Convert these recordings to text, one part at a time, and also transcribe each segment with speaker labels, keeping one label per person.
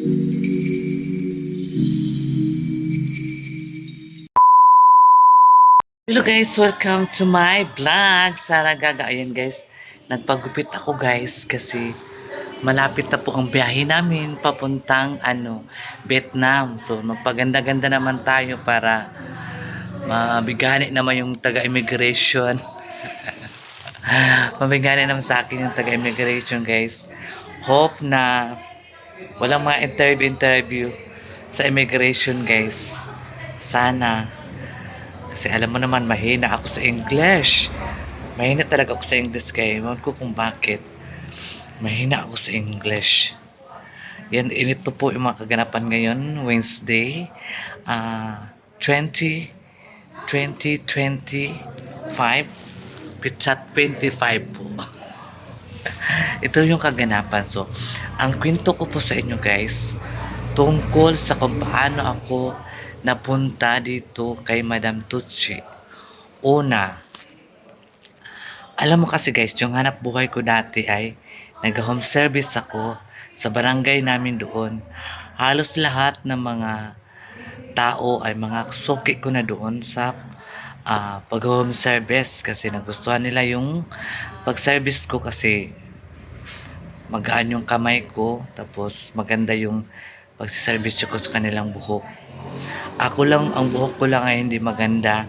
Speaker 1: Hello guys, welcome to my vlog. Sana Ayan guys, nagpagupit ako guys kasi malapit na po ang biyahe namin papuntang Vietnam. So magpaganda-ganda naman tayo para mabigani naman yung taga-immigration. Mabigani naman sa akin yung taga-immigration guys. Hope na walang mga interview sa immigration guys. Sana. Kasi alam mo naman, mahina ako sa English. Mahina talaga ako sa English kaya ewan ko kung bakit. Mahina ako sa English. Yan, inito po yung mga kaganapan ngayon, Wednesday, 20, 2025, Pitsat 25 po. Ito yung kaganapan. So, ang kwento ko po sa inyo guys, tungkol sa kung paano ako napunta dito kay Madam Tucci. Una, alam mo kasi guys, yung hanap buhay ko dati ay nag-home service ako sa barangay namin doon. Halos lahat ng mga tao ay mga suki ko na doon sa pag-home service kasi nagustuhan nila yung pag-service ko kasi magaan yung kamay ko tapos maganda yung pag-service ko sa kanilang buhok. Ako lang, ang buhok ko lang ay hindi maganda.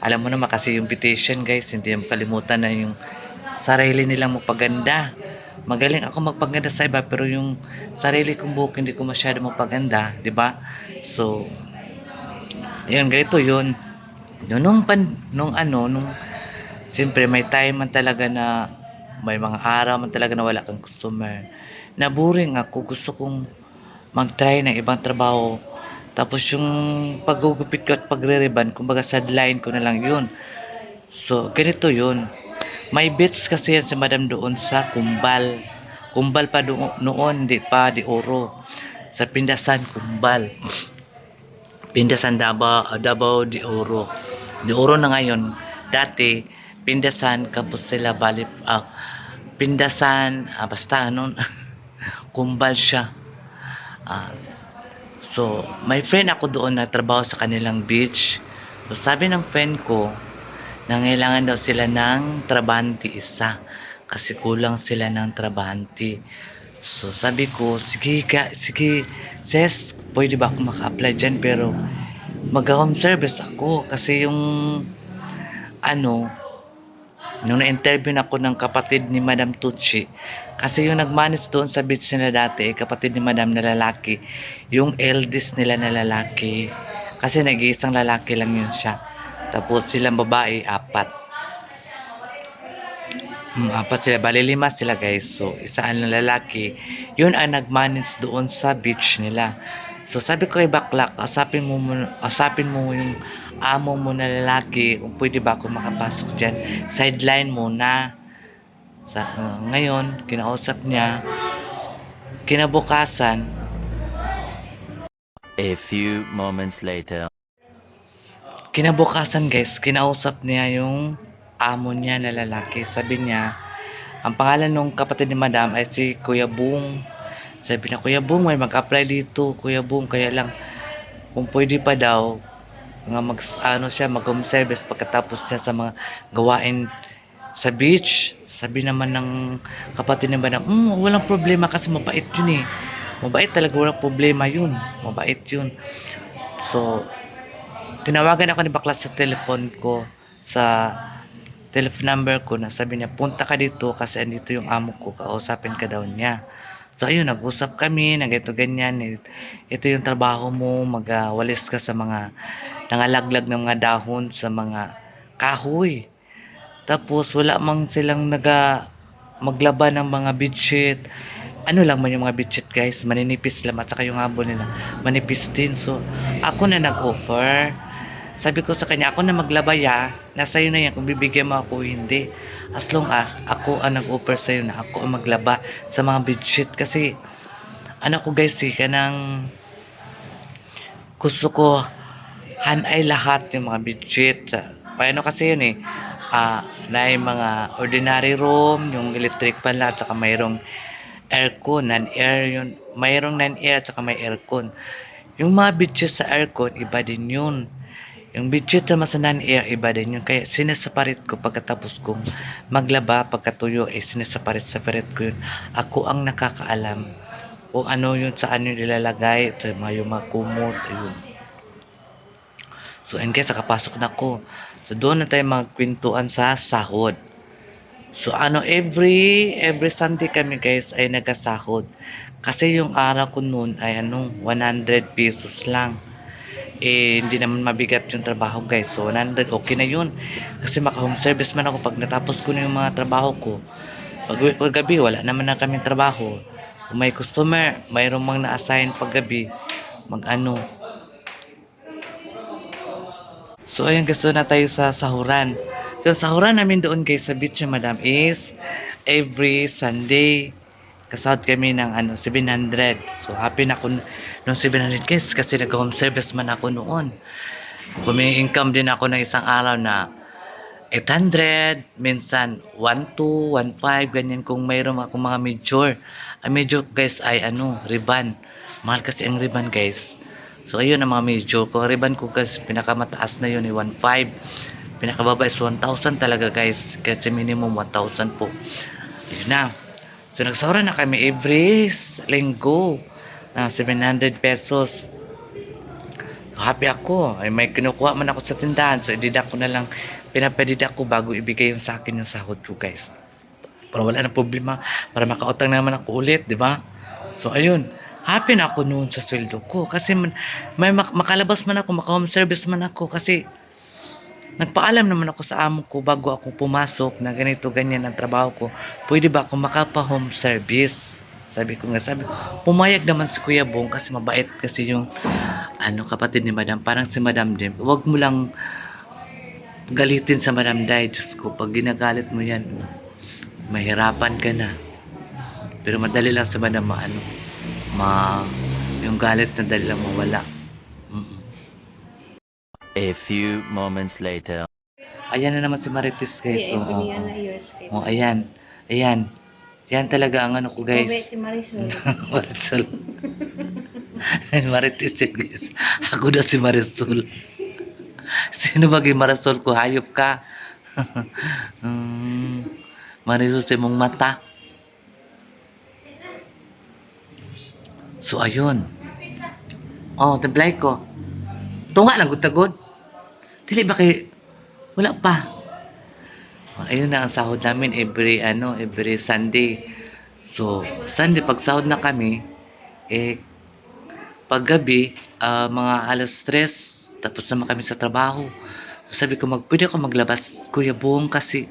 Speaker 1: Alam mo naman kasi yung beautician guys, hindi makalimutan na yung sarili nilang magpaganda. Magaling ako magpaganda sa iba pero yung sarili kong buhok hindi ko masyado magpaganda, di ba? So, yun, ganito yun. Nung siyempre may time man talaga na may mga araw man talaga na wala kang customer. Naboring ako, gusto kong mag-try ng ibang trabaho. Tapos yung paggugupit ko at pagre-reban, kumbaga sideline ko na lang yun. So, ganito yun. May bits kasi yan si Madam doon sa Kumbal. Kumbal pa noon, di pa, di Oro. Sa Pindasan, Kumbal. Pindasan, Davao, di Oro. Di Oro na ngayon. Dati, Pindasan, Compostela, Valley, Pindasan, basta ano, Kumbal siya. So, may friend ako doon na trabaho sa kanilang beach. So, sabi ng friend ko, nangailangan daw sila ng trabante isa. Kasi kulang sila ng trabante. So, sabi ko, sige, sis, pwede ba ako maka-apply dyan? Pero, mag-home service ako. Kasi yung, nung na-interview na ako ng kapatid ni Madam Tucci, kasi yung nagmanis doon sa beach nila dati, kapatid ni Madam na lalaki, yung eldest nila na lalaki. Kasi nag-iisang lalaki lang yun siya. Tapos silang babae, apat. Apat sila, bali 5 sila guys. So, isa ang lalaki. Yun ang nagmanis doon sa beach nila. So, sabi ko kay Baklak, asapin mo yung amo mo na lalaki kung pwede ba ako makapasok dyan. Sideline muna. Ngayon, kinausap niya. Kinabukasan,
Speaker 2: A few moments later.
Speaker 1: guys, kinausap niya yung amo niya na lalaki. Sabi niya, ang pangalan ng kapatid ni Madam ay si Kuya Bung. Sabi na, Kuya Bung, may mag-apply dito. Kuya Bung, kaya lang, kung pwede pa daw, nga mag-home service pagkatapos niya sa mga gawain sa beach. Sabi naman ng kapatid ni Madam, walang problema kasi mabait yun eh. Mabait talaga, walang problema yun. Mabait yun. So, tinawagan ako ni Bakla sa telephone ko, sa telephone number ko na sabi niya, punta ka dito kasi andito yung amo ko, kausapin ka daw niya. So ayun, nag-usap kami, nagito ganyan. Ito yung trabaho mo, magwalis ka sa mga nangalaglag ng mga dahon sa mga kahoy. Tapos wala mang silang maglaba ng mga bedsheet. Ano lang man yung mga bedsheet guys, maninipis lang at saka yung habon nila, manipis din. So ako na nag-offer. Sabi ko sa kanya, ako na maglabaya, nasa iyo na yan kung bibigyan mo ako hindi. As long as ako ang nag-offer sa iyo na ako ang maglaba sa mga bedsheet. Kasi, ko guys kanang gusto ko hanay lahat yung mga bedsheet. Paano kasi yun eh, na yung mga ordinary room, yung electric fan lahat, saka mayroong aircon, non-air yun. Mayroong non-air at saka may aircon. Yung mga budget sa aircon, iba din yun. Yung budget naman sa non-air, iba din yun. Kaya sinasaparit ko pagkatapos kong maglaba, pagkatuyo, sinasaparit-saparit ko yun. Ako ang nakakaalam kung ano yun, saan yun ilalagay, sa mga yung mga kumot, ayun. So, and guys, nakapasok na ako. So, doon na tayo magkwentuhan sa sahod. So every Sunday kami guys ay nagasahod. Kasi yung araw ko noon ay 100 pesos lang. Hindi naman mabigat yung trabaho guys. So 100 okay na yun. Kasi maka-home service man ako pag natapos ko na yung mga trabaho ko. Pag uwi ko gabi, wala naman na kaming trabaho. Kung may customer, mayroong mang na-assign pag gabi, So ayun guys, doon na tayo sa sahuran. So sahuran namin doon guys sa beach madam is every Sunday. Kasahod kami ng 700. So happy na ako nung 700 guys kasi nag-home service man ako noon. Kumi-income din ako ng isang araw na 800, minsan 1.2, 1.5, ganyan kung mayroon akong mga major. Ang major guys ay ribbon. Mahal kasi ang ribbon guys. So ayun ang mga major ko. Ribbon ko kasi pinakamataas na yun ay 1.5. Pinakababa is 1,000 talaga guys. Kasi minimum 1,000 po. Ayun na. So nagsahura na kami every linggo na 700 pesos. Happy ako. Ay, may kinukuha man ako sa tindahan. So, idida ko na lang. Pinapadida ko bago ibigay yung sa akin yung sahod ko, guys. Para wala na problema. Para makautang naman ako ulit, di ba? So, ayun. Happy na ako noon sa sweldo ko. Kasi may makalabas man ako, maka-home service man ako. Kasi nagpaalam naman ako sa amo ko bago ako pumasok na ganito, ganyan ang trabaho ko. Pwede ba ako makapa-home service? Sabi ko, pumayag naman si Kuya Bong kasi mabait kasi yung kapatid ni Madam. Parang si Madam din. Huwag mo lang galitin sa Madam Day. Diyos ko, pag ginagalit mo yan, mahirapan ka na. Pero madali lang sa Madam, yung galit na dali lang mawala.
Speaker 2: A few moments later.
Speaker 1: Ayan na naman si Marites, guys.
Speaker 3: Ay,
Speaker 1: Oo,
Speaker 3: Emily, yan na yours, kay
Speaker 1: ayan. Ayan. Yan talaga ang ko,
Speaker 3: Ikaw,
Speaker 1: guys.
Speaker 3: be, si Marisol.
Speaker 1: Marisol. Marites yan, guys. Ako na si Marisol. Sino bagay Marisol ko? Hayop ka. Marisol sa mong mata. So, ayun. Oh, template ko. Tunga lang, gud-tagod. Dili ba kay... Wala pa. Ayun na ang sahod namin every Sunday. So, Sunday, pag sahod na kami, paggabi, mga alas 3, tapos naman kami sa trabaho. Sabi ko, pwede ako maglabas, Kuya Bong, kasi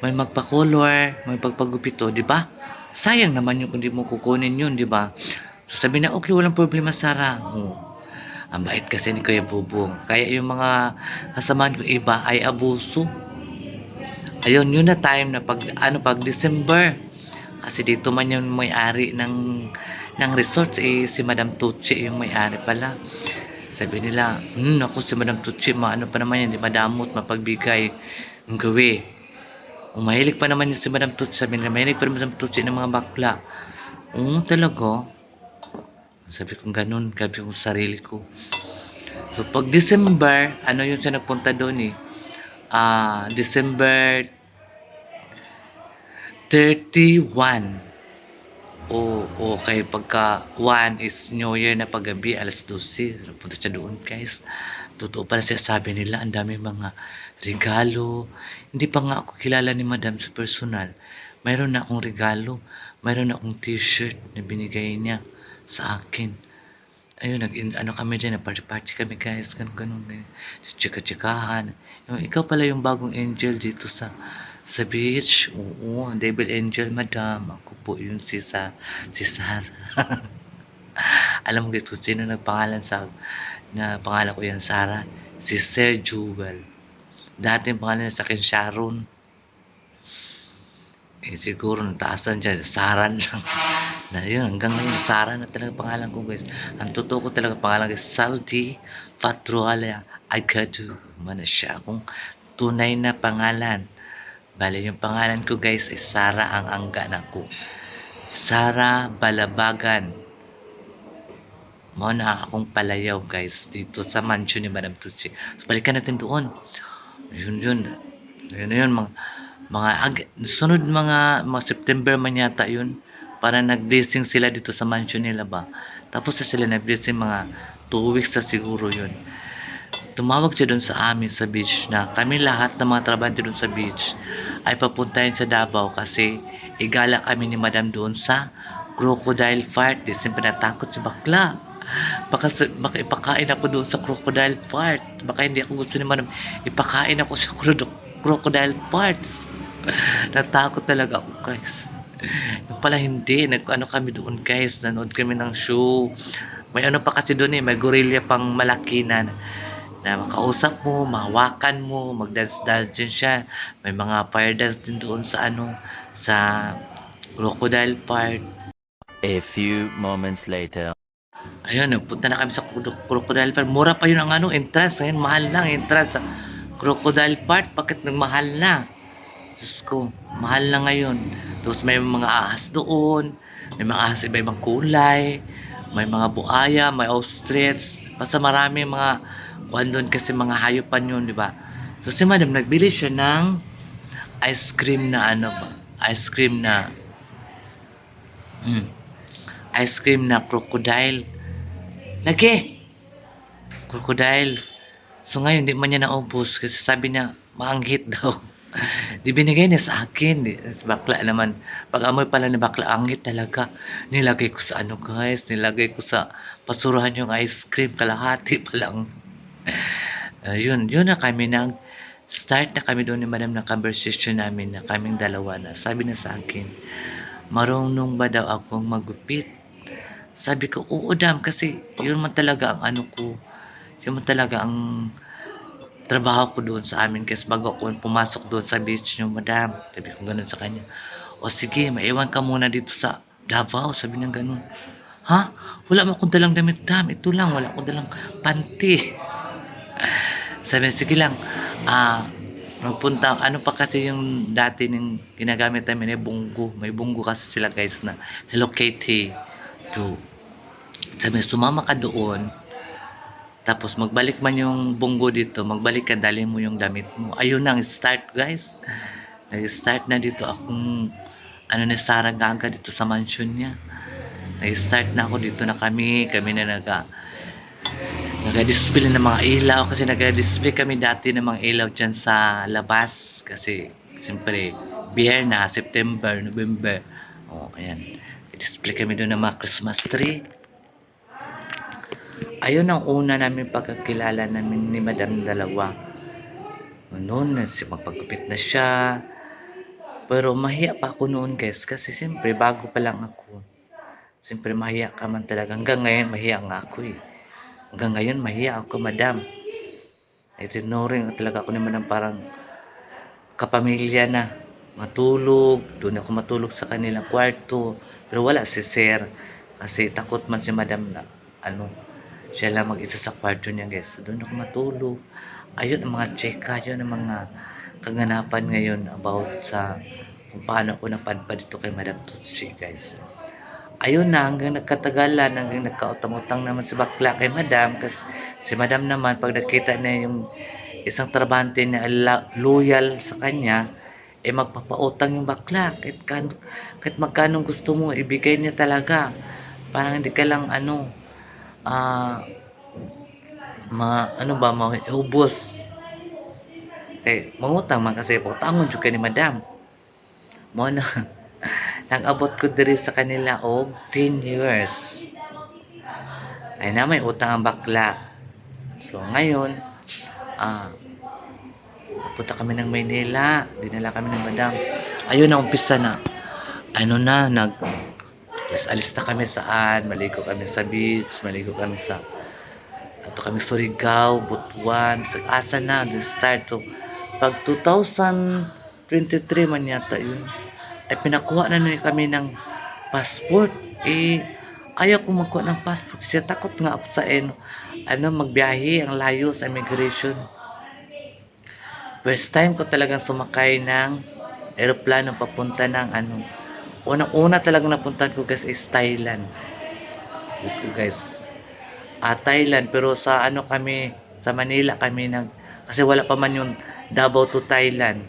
Speaker 1: may magpa-color, may pagpagupito, di ba? Sayang naman yung kung di mo kukunin yun, di ba? So, sabi na, okay, walang problema, Sarah. Ang bait kasi ni Kuya Bubong. Kaya yung mga kasamahan ko iba ay abuso. Ayun, yun na time na pag December. Kasi dito man yung may-ari ng resort, si Madam Tucci yung may-ari pala. Sabi nila, ako si Madam Tucci, maano pa naman yan, di madamot, mapagbigay, ang gawi. Mahilig pa naman yun si Madam Tucci, sabi nila, mahilig pa naman si Madam Tucci ng mga bakla. Talaga. Sabi ko, ganun, gabi ko sa sarili ko. So, pag December, yun siya nagpunta doon December 31. Okay. Pagka 1 is New Year na paggabi, alas 12. Punta siya doon, guys. Totoo pala siya, sabi nila, ang daming mga regalo. Hindi pa nga ako kilala ni Madam sa personal. Mayroon na akong regalo. Mayroon na akong t-shirt na binigay niya sa akin. Ayun, kami din, party kami, guys. Ganun. Chika-chikahan. Ikaw pala yung bagong angel dito sa beach. Oo, devil angel, Madam. Ako po yung si Sarah. Alam mo guys kung sino nagpangalan na pangalan ko yan, Sarah? Si Sir Jewel. Dati yung pangalan niya sa akin, Sharon. Siguro nataasan dyan, Saran lang. Na yun, hanggang ngayon, Saran na talaga pangalan ko, guys. Ang totoo ko talaga pangalan, guys, Saldi Patroala Agadu. Mana siya akong tunay na pangalan. Bale, yung pangalan ko, guys, ay Sara ang angga na ko. Sara Balabagan. Mo na akong palayaw guys dito sa mansion ni Madam Tutsi. So, balikan natin doon. Yun yun. Yun sunod mga September man yata yun. Para nag-blessing sila dito sa mansion nila ba. Tapos na sila nag-blessing mga 2 weeks na siguro yun. Tumawag siya doon sa amin sa beach na kami lahat ng mga trabahante doon sa beach ay papuntahin sa Davao kasi igala kami ni Madam doon sa crocodile fart. Di siyempre natakot si bakla. Baka ipakain ako doon sa crocodile fart. Baka hindi ako gusto ni Madam ipakain ako sa crocodile fart. Natakot talaga ako guys. Yung pala hindi. Ano kami doon guys. Nanood kami ng show. May ano pa kasi doon may gorilla pang malaki na makausap mo, mahawakan mo, mag-dance-dance din siya. May mga fire dance din doon sa sa crocodile park.
Speaker 2: A few moments later.
Speaker 1: Ayun, nagpunta na kami sa crocodile park. Mura pa yun ang entrance. Ngayon, mahal lang entrance sa crocodile park. Bakit nagmahal na? Diyos ko, mahal na ngayon. Tapos may mga ahas doon. May mga ahas iba-ibang kulay. May mga buaya, may ostrich. Basta marami mga kuhan doon kasi mga hayupan yun, di ba? So si Madam, nagbili siya ng ice cream na ice cream na ice cream na crocodile. Lagi! Crocodile. So ngayon, di man niya naubos kasi sabi niya, maanghit daw. Di binigay niya sa akin. Bakla naman. Pag amoy pala ni bakla, anghit talaga. Nilagay ko sa guys. Nilagay ko sa pasurahan yung ice cream. Kalahati pa lang. Yun na kami start na kami doon ni Madam na conversation namin na kaming dalawa na. Sabi na sa akin, marunong ba daw akong magupit? Sabi ko, oo dam, kasi yun man talaga ang ko. Yun man talaga ang trabaho ko doon sa amin kasi bago ako pumasok doon sa beach niyo, Madam. Sabi ko ganun sa kanya. O sige, maiwan ka muna dito sa Davao. Sabi niya ganun. Ha? Wala mo akong dalang damit, Dam. Ito lang, wala akong dalang panty. Sabi niya, sige lang. Magpunta, ano pa kasi yung dati ng ginagamit namin bunggo. May bunggo kasi sila guys na Hello Kitty. So, sabi niya, sumama ka doon. Tapos magbalik man yung bunggo dito, magbalik ka, dali mo yung damit mo. Ayun na, start guys. Nag-start na dito akong, ni Sarah Gaga dito sa mansion niya. Nag-start na ako dito na kami na nag-display ng mga ilaw. Kasi nag-display kami dati ng mga ilaw dyan sa labas. Kasi, siyempre, beer na, September, November. Ayan. Display kami doon ng mga Christmas tree. Ayun ang una namin pagkakilala namin ni Madam dalawa. Noon, magpagupit na siya. Pero mahiya pa ako noon guys. Kasi siyempre, bago pa lang ako. Siyempre, mahiya ka man talaga. Hanggang ngayon, mahiya nga ako eh. Hanggang ngayon, mahiya ako, Madam. Itinuring talaga ako ni Madam parang kapamilya na. Matulog. Doon ako matulog sa kanilang kwarto. Pero wala si Sir. Kasi takot man si Madam na siya lang mag-isa sa kwarto niya guys. So, doon ako matulog. Ayun ang mga cheka, yun ang mga kaganapan ngayon about sa kung paano ako napadpad dito kay Madam Tutsi guys. Ayun na, hanggang nagkatagalan, hanggang nagkautang-utang naman si bakla kay Madam. Kasi si Madam naman, pag nakita na yung isang trabahante na loyal sa kanya, magpapautang yung bakla. Kahit magkano gusto mo, ibigay niya talaga. Parang hindi ka lang maubos. Kay mangutang man kasi utangon jud ni Madam. Mo na nag-abot ko diri sa kanila og 10 years. Ay na may utang ang bakla. So ngayon, punta kami ng Maynila, dinala kami ng Madam. Ayun na umpisa na. Alis na kami saan, maligo kami sa beach, maligo kami sa kami Surigao, Butuan, sa asa na, the start. So, pag 2023 man yata yun, ay pinakuha na kami ng passport. Ayaw ko magkuha ng passport kasi takot nga ako sa magbiyahe, ang layo sa immigration. First time ko talagang sumakay ng aeroplano papunta ng Unang-una talagang napuntahan ko guys is Thailand. Diyos ko guys. Thailand, pero sa ano kami, sa Manila kami kasi wala pa man yung Davao to Thailand.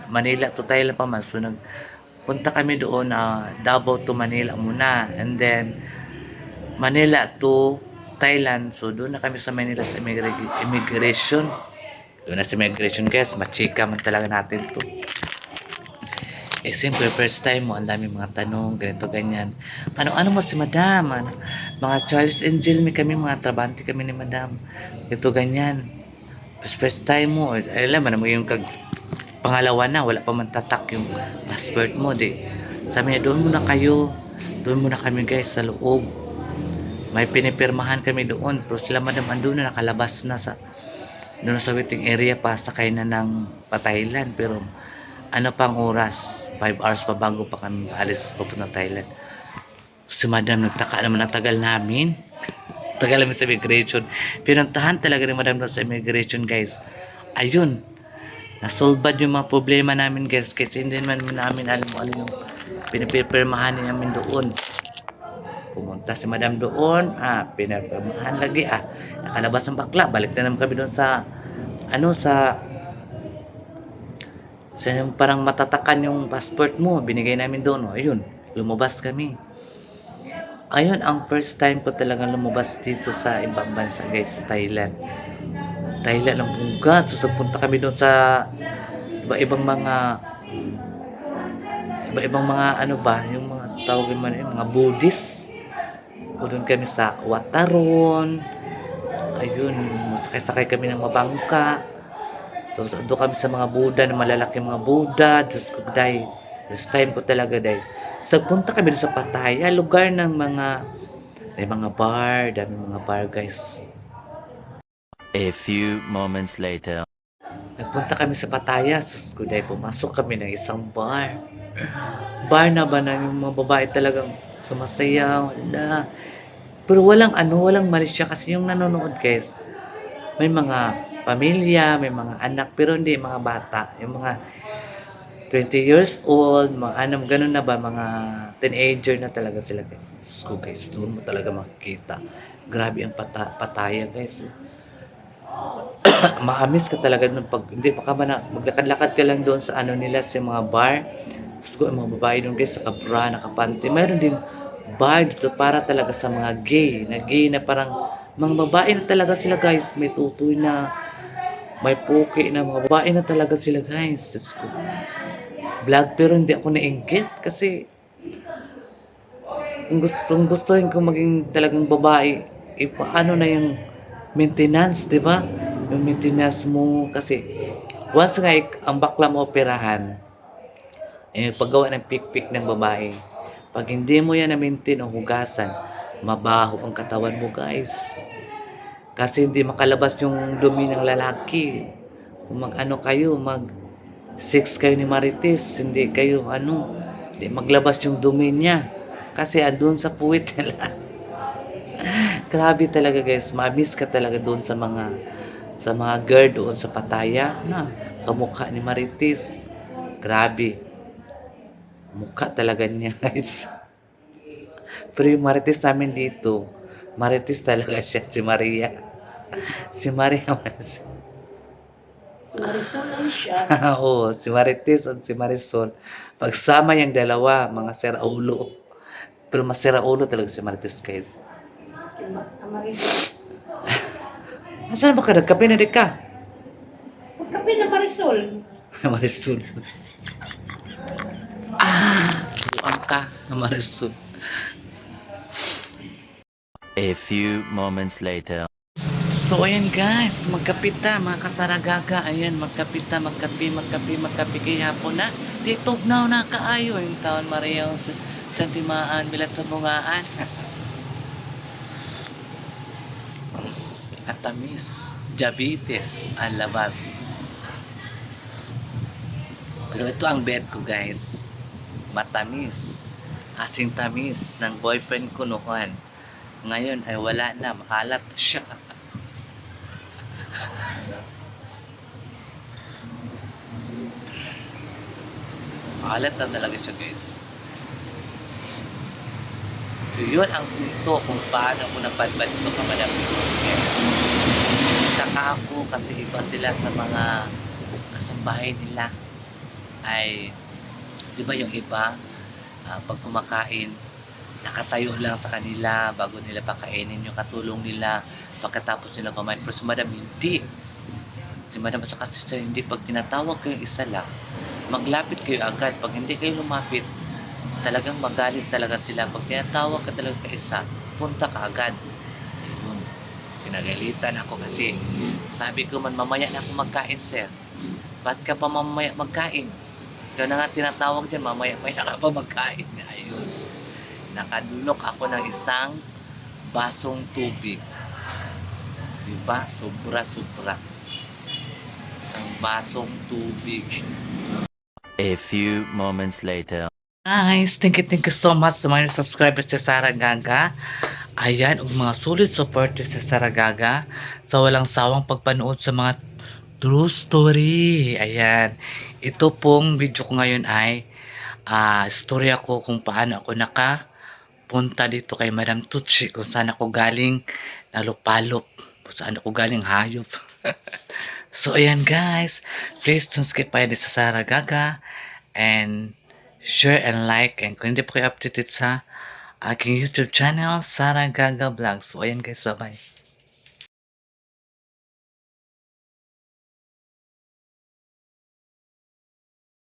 Speaker 1: Manila to Thailand pa man. So nagpunta kami doon, Davao to Manila muna. And then Manila to Thailand. So doon na kami sa Manila sa immigration. Doon na sa immigration guys, machika man talaga natin to. Siyempre, first time mo, ang dami mga tanong, ganito, ganyan. Ano mo si Madam? Mga Charles Angel, may kami, mga trabante kami ni Madam. Ganito, ganyan. First time mo, alam mo yung pangalawa na, wala pa man tatak yung passport mo, di. Sabi niya, doon muna kayo. Doon muna kami guys, sa loob. May pinipirmahan kami doon, pero sila Madam, andun na, nakalabas na doon sa waiting area pa, sakay na ng pa-Thailand, pero ano pang oras, 5 hours pa bago pa kami alis papunta Thailand. Si Madam nagtaka naman ang tagal namin. Tagal namin sa immigration. Pinuntahan talaga ni Madam doon sa immigration guys. Ayun, nasolbad yung mga problema namin guys kasi hindi namin alam kung ano yung pinipirmahan namin doon. Pumunta si Madam doon, pinipirmahan lagi nakalabas ng bakla, balik na naman kami doon sa yung parang matatakan yung passport mo, binigay namin doon. Ayun, lumabas kami. Ayun, ang first time ko talagang lumabas dito sa ibang bansa guys, sa Thailand. Thailand ang bugat. So, punta kami doon sa iba-ibang mga ano ba, yung mga tawagin man yung mga Buddhist. O doon kami sa Wataron. Ayun, sakay-sakay kami ng mabangka. Tapos doon kami sa mga Buddha, na malalaking mga Buddha. Diyos ko, day. First time ko talaga, day. So, punta kami doon sa Pattaya, lugar ng may mga bar, dami mga bar, guys.
Speaker 2: A few moments later.
Speaker 1: Nagpunta kami sa Pattaya, Diyos ko, day. Pumasok kami ng isang bar. Bar na ba na yung mga babae talagang sumasayaw, na. Pero walang mali siya kasi yung nanonood, guys. May mga pamilya, may mga anak, pero hindi mga bata. Yung mga 20 years old, mga ganun na ba, mga teenager na talaga sila guys. So guys, doon mo talaga makikita. Grabe ang Pattaya guys. Maamis ka talaga nun pag hindi pa ka maglakad-lakad ka lang doon sa nila sa mga bar. So ang mga babae doon guys, nakabra, nakapanty. Mayroon din bar dito para talaga sa mga gay na parang mga babae na talaga sila guys, may tutoy na, may puki na, mga babae na talaga sila guys. Diyos ko. Vlog pero hindi ako nainggit kasi kung gustuhin ko maging talagang babae, paano na yung maintenance, di ba? Yung maintenance mo kasi once nga ang bakla mo operahan, paggawa ng pik-pik ng babae, pag hindi mo yan na-maintain o hugasan, mabaho ang katawan mo guys. Kasi hindi makalabas yung dumi ng lalaki. Kung sex kayo ni Marites, hindi maglabas yung dumi niya. Kasi andun sa puwit nila. Grabe talaga guys, ma-miss ka talaga doon sa mga girl doon sa Pattaya na kamukha ni Marites. Grabe. Mukha talaga niya guys. Pero yung Marites namin dito, Marites talaga siya, si Maria. Si Maria.
Speaker 3: Si Marisol lang siya.
Speaker 1: Oo, si Marites at si Marisol. Pagsama yung dalawa, mga siraulo. Pero mas siraulo talaga si Marites guys.
Speaker 3: Marisol.
Speaker 1: Nasaan ba ka? Nagkape na di ka?
Speaker 3: Magkape na Marisol.
Speaker 1: Marisol. Buang ka na Marisol.
Speaker 2: A few moments later.
Speaker 1: So, ayan guys, magkapita, mga kasaragaga. Ayan, magkapita, magkapi kaya hapon na. Tugnaw na kaayo yung taon Maria sa Santimaan, Milat sa Bungaan. At tamis, diabetes, ang labas. Pero ito ang bed ko guys. Matamis. Kasing tamis ng boyfriend ko noon. Ngayon ay wala na, makalat siya. Alat na talaga siya guys. So, yun ang punto kung paano ako napadpad ito ka Madam Tutsy. Saka ako kasi iba sila sa mga kasambahay nila. Ay, di ba yung iba, pag kumakain, nakatayo lang sa kanila bago nila pakainin yung katulong nila pagkatapos nila kumain. Pero si Madam hindi. Si Madam sa kasi siya, hindi pag tinatawag kayo isa lang, maglapit kayo agad. Pag hindi kayo lumapit, talagang magalit talaga sila. Pag tinatawag ka talaga ka isa, punta ka agad. Ayun. Pinagalitan ako kasi sabi ko man mamaya na ako magkain, sir. Ba't ka pa mamaya magkain? Ikaw na nga tinatawag dyan, mamaya-maya ka pa magkain. Ayun. Nakadulok ako ng isang basong tubig. Diba? Sobra-sobra. Isang basong tubig.
Speaker 2: A few moments later.
Speaker 1: Guys, thank you so much sa mga subscribers sa Sarah Gaga. Ayan, ug mga solid supporters sa Sarah Gaga sa walang sawang pagpanood sa mga true story. Ayan, ito pong video ko ngayon ay story ako kung paano ako nakapunta dito kay Madam Tutsy, kung saan ako galing nalupalop, kung saan ako galing hayop. So ayan guys, please don't skip by this sa Sarah Gaga and share and like, and kung hindi po kayo updated sa aking YouTube channel, Sarah Gaga Vlog. So ayan guys, bye bye.